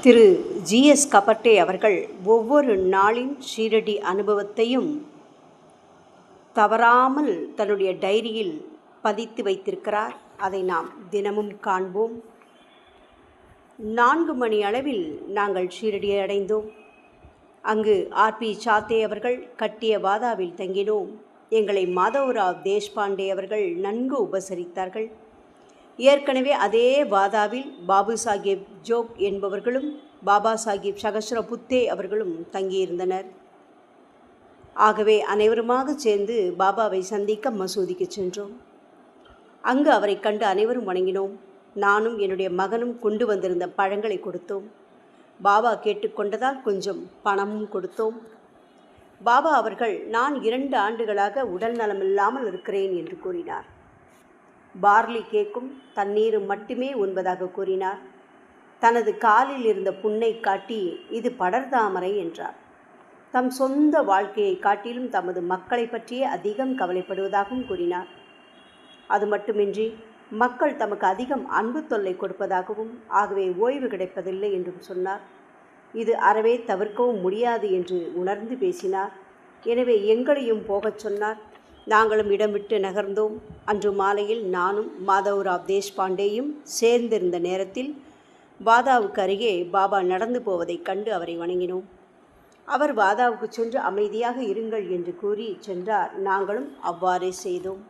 திரு G S. கபட்டே அவர்கள் ஒவ்வொரு நாளின் ஷீரடி அனுபவத்தையும் தவறாமல் தன்னுடைய டைரியில் பதித்து வைத்திருக்கிறார். அதை நாம் தினமும் காண்போம். 4 மணி அளவில் நாங்கள் ஷீரடியை அடைந்தோம். அங்கு ஆர்.பி. சாத்தே அவர்கள் கட்டிய வாதாவில் தங்கினோம். எங்களை மாதவராவ் தேஷ்பாண்டே அவர்கள் நன்கு உபசரித்தார்கள். ஏற்கனவே அதே வாதாவில் பாபு சாஹிப் ஜோக் என்பவர்களும் பாபா சாஹிப் சகஸ்ரபுத்தே அவர்களும் தங்கியிருந்தனர். ஆகவே அனைவருமாக சேர்ந்து பாபாவை சந்திக்க மசூதிக்கு சென்றோம். அங்கு அவரை கண்டு அனைவரும் வணங்கினோம். நானும் என்னுடைய மகனும் கொண்டு வந்திருந்த பழங்களை கொடுத்தோம். பாபா கேட்டுக்கொண்டதால் கொஞ்சம் பணமும் கொடுத்தோம். பாபா அவர்கள், நான் 2 ஆண்டுகளாக உடல் நலமில்லாமல் இருக்கிறேன் என்று கூறினார். பார்லி கேக்கும் தண்ணீரும் மட்டுமே உண்பதாக கூறினார். தனது காலில் இருந்த புண்ணை காட்டி இது படர்தாமரை என்றார். தம் சொந்த வாழ்க்கையை காட்டிலும் தமது மக்களை பற்றியே அதிகம் கவலைப்படுவதாகவும் கூறினார். அது மட்டுமின்றி மக்கள் தமக்கு அதிகம் அன்பு தொல்லை கொடுப்பதாகவும், ஆகவே ஓய்வு கிடைப்பதில்லை என்றும் சொன்னார். இது அறவே தவிர்க்கவும் முடியாது என்று உணர்ந்து பேசினார். எனவே எங்களையும் போகச் சொன்னார். நாங்களும் இடம் விட்டு நகர்ந்தோம். அன்று மாலையில் நானும் மாதவராவ் தேஷ்பாண்டேயும் சேர்ந்திருந்த நேரத்தில் வாதாவுக்கு அருகே பாபா நடந்து போவதைக் கண்டு அவரை வணங்கினோம். அவர் வாதாவுக்கு சென்று அமைதியாக இருங்கள் என்று கூறி சென்றார். நாங்களும் அவ்வாறே செய்தோம்.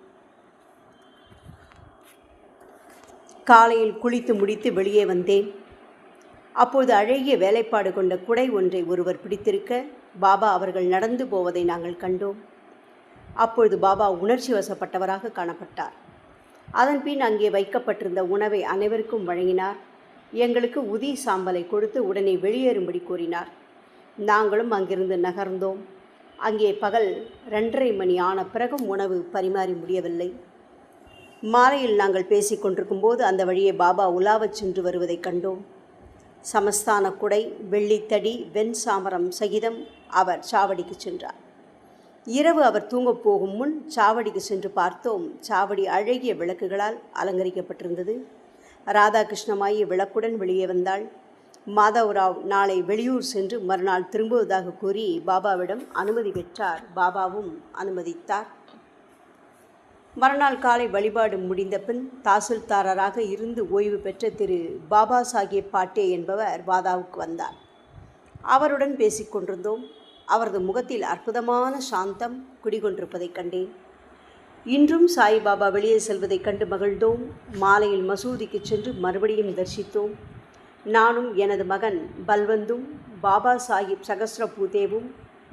காலையில் குளித்து முடித்து வெளியே வந்தேன். அப்போது அழகிய வேலைப்பாடு கொண்ட குடை ஒன்றை ஒருவர் பிடித்திருக்க பாபா அவர்கள் நடந்து போவதை நாங்கள் கண்டோம். அப்பொழுது பாபா உணர்ச்சி வசப்பட்டவராக காணப்பட்டார். அதன் பின் அங்கே வைக்கப்பட்டிருந்த உணவை அனைவருக்கும் வழங்கினார். எங்களுக்கு உதி சாம்பலை கொடுத்து உடனே வெளியேறும்படி கூறினார். நாங்களும் அங்கிருந்து நகர்ந்தோம். அங்கே பகல் 2:30 மணி ஆன பிறகும் உணவு பரிமாறி முடியவில்லை. மாலையில் நாங்கள் பேசிக்கொண்டிருக்கும் போது அந்த வழியே பாபா உலாவச் சென்று வருவதை கண்டோம். சமஸ்தான குடை, வெள்ளித்தடி, வெண் சாமரம் சகிதம் அவர் சாவடிக்கு சென்றார். இரவு அவர் தூங்கப் போகும் முன் சாவடிக்கு சென்று பார்த்தோம். சாவடி அழகிய விளக்குகளால் அலங்கரிக்கப்பட்டிருந்தது. ராதாகிருஷ்ணமாயி விளக்குடன் வெளியே வந்தாள். மாதவராவ் நாளை வெளியூர் சென்று மறுநாள் திரும்புவதாக கூறி பாபாவிடம் அனுமதி பெற்றார். பாபாவும் அனுமதித்தார். மறுநாள் காலை வழிபாடு முடிந்த பின் தாசில்தாரராக இருந்து ஓய்வு பெற்ற திரு பாபா சாஹிப் பாட்டே என்பவர் வாதாவுக்கு வந்தார். அவருடன் பேசிக்கொண்டிருந்தோம். அவரது முகத்தில் அற்புதமான சாந்தம் குடிகொண்டிருப்பதைக் கண்டேன். இன்றும் சாய்பாபா வெளியே செல்வதைக் கண்டு மகிழ்ந்தோம். மாலையில் மசூதிக்கு சென்று மறுபடியும் தரிசித்தோம். நானும் எனது மகன் பல்வந்தும் பாபா சாஹிப் சகஸ்ரபூதேவும்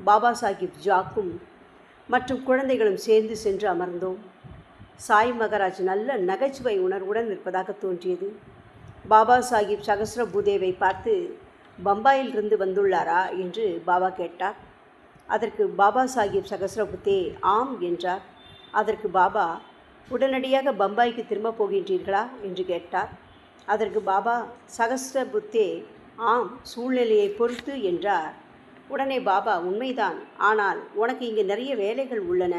பாபா சாஹிப் ஜாக்கும் மற்றும் குழந்தைகளும் சேர்ந்து சென்று அமர்ந்தோம். சாய் மகராஜ் நல்ல நகைச்சுவை உணர்வுடன் இருப்பதாக தோன்றியது. பாபா சாஹிப் சகஸ்ரபூதேவை பார்த்து, பம்பாயிலிருந்து வந்துள்ளாரா என்று பாபா கேட்டார். அதற்கு பாபா சாஹிப் சகஸ்ரபுத்தே ஆம் என்றார். அதற்கு பாபா, உடனடியாக பம்பாய்க்கு திரும்பப் போகின்றீர்களா என்று கேட்டார். அதற்கு பாபா சகஸ்ரபுத்தே ஆம், சூழ்நிலையை பொறுத்து என்றார். உடனே பாபா, உண்மைதான், ஆனால் உனக்கு இங்கு நிறைய வேலைகள் உள்ளன.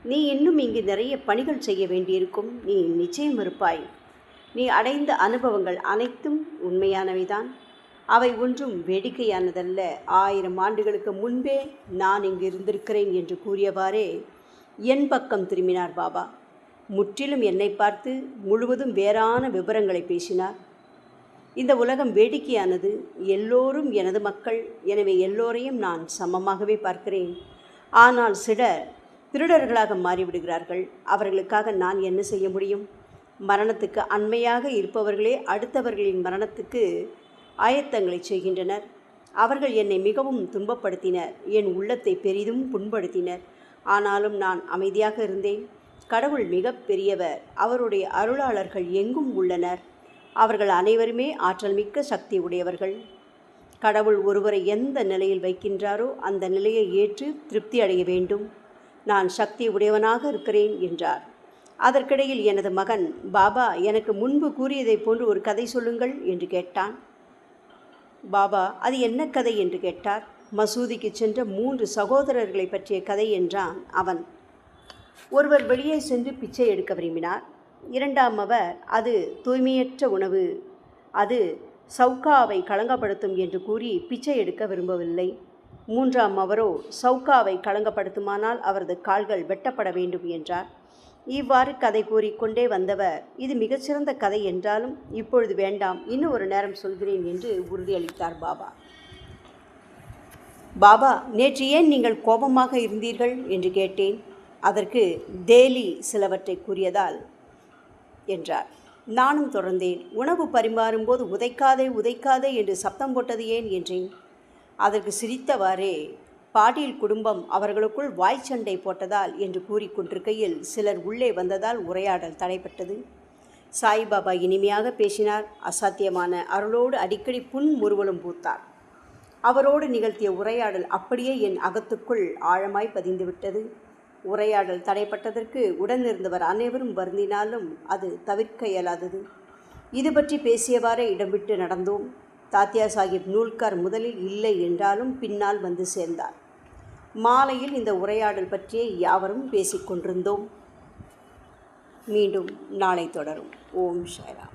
நீ இன்னும் இங்கு நிறைய பணிகள் செய்ய வேண்டியிருக்கும். நீ நிச்சயம் இருப்பாய். நீ அடைந்த அனுபவங்கள் அனைத்தும் உண்மையானவைதான். அவை ஒன்றும் வேடிக்கையானதல்ல. 1000 ஆண்டுகளுக்கு முன்பே நான் இங்கு இருந்திருக்கிறேன் என்று கூறியவாறே என் பக்கம் திரும்பினார் பாபா. முற்றிலும் என்னை பார்த்து முழுவதும் வேறான விவரங்களை பேசினார். இந்த உலகம் வேடிக்கையானது. எல்லோரும் எனது மக்கள். எனவே எல்லோரையும் நான் சமமாகவே பார்க்கிறேன். ஆனால் சிலர் திருடர்களாக மாறிவிடுகிறார்கள். அவர்களுக்காக நான் என்ன செய்ய முடியும்? மரணத்துக்கு அண்மையாக இருப்பவர்களே அடுத்தவர்களின் மரணத்துக்கு ஆயத்தங்களை செய்கின்றனர். அவர்கள் என்னை மிகவும் துன்பப்படுத்தினர். என் உள்ளத்தை பெரிதும் புண்படுத்தினர். ஆனாலும் நான் அமைதியாக இருந்தேன். கடவுள் மிக பெரியவர். அவருடைய அருளாளர்கள் எங்கும் உள்ளனர். அவர்கள் அனைவருமே ஆற்றல் மிக்க சக்தி உடையவர்கள். கடவுள் ஒருவரை எந்த நிலையில் வைக்கின்றாரோ அந்த நிலையை ஏற்று திருப்தி அடைய வேண்டும். நான் சக்தி உடையவனாக இருக்கிறேன் என்றார். அதற்கிடையில் எனது மகன், பாபா, எனக்கு முன்பு கூறியதைப் போன்று ஒரு கதை சொல்லுங்கள் என்று கேட்டான். பாபா, அது என்ன கதை என்று கேட்டார். மசூதிக்கு சென்ற 3 சகோதரர்களை பற்றிய கதை என்றான் அவன். ஒருவர் வெளியே சென்று பிச்சை எடுக்க விரும்பினார். இரண்டாமவர், அது தூய்மையற்ற உணவு, அது சவுக்காவை களங்கப்படுத்தும் என்று கூறி பிச்சை எடுக்க விரும்பவில்லை. மூன்றாம் அவரோ சவுக்காவை களங்கப்படுத்துமானால் அவரது கால்கள் வெட்டப்பட வேண்டும் என்றார். இவ்வாறு கதை கூறிக்கொண்டே வந்தவர், இது மிகச்சிறந்த கதை என்றாலும் இப்பொழுது வேண்டாம், இன்னும் ஒரு நேரம் சொல்கிறேன் என்று உறுதியளித்தார் பாபா. பாபா, நேற்று ஏன் நீங்கள் கோபமாக இருந்தீர்கள் என்று கேட்டேன். அதற்கு தேலி சிலவற்றை கூறியதால் என்றார். நானும் தொடர்ந்தேன். உணவு பரிமாறும்போது உதைக்காதே உதைக்காதே என்று சப்தம் போட்டது ஏன் என்றேன். அதற்கு சிரித்தவாறே, பாட்டீல் குடும்பம் அவர்களுக்குள் வாய்ச்சண்டை போட்டதால் என்று கூறிக்கொண்டிருக்கையில் சிலர் உள்ளே வந்ததால் உரையாடல் தடைப்பட்டது. சாய்பாபா இனிமையாக பேசினார். அசாத்தியமான அருளோடு அடிக்கடி புன்முறுவலும் பூத்தார். அவரோடு நிகழ்த்திய உரையாடல் அப்படியே என் அகத்துக்குள் ஆழமாய் பதிந்துவிட்டது. உரையாடல் தடைப்பட்டதற்கு உடனிருந்தவர் அனைவரும் வருந்தினாலும் அது தவிர்க்க இயலாதது. இது பற்றி பேசியவாறே இடம் விட்டு நடந்தோம். தாத்யா சாஹிப் நூல்கார் முதலில் இல்லை என்றாலும் பின்னால் வந்து சேர்ந்தார். மாலையில் இந்த உரையாடல் பற்றியே யாவரும் பேசிக்கொண்டிருந்தோம். மீண்டும் நாளை தொடரும். ஓம் சாய்ராம்.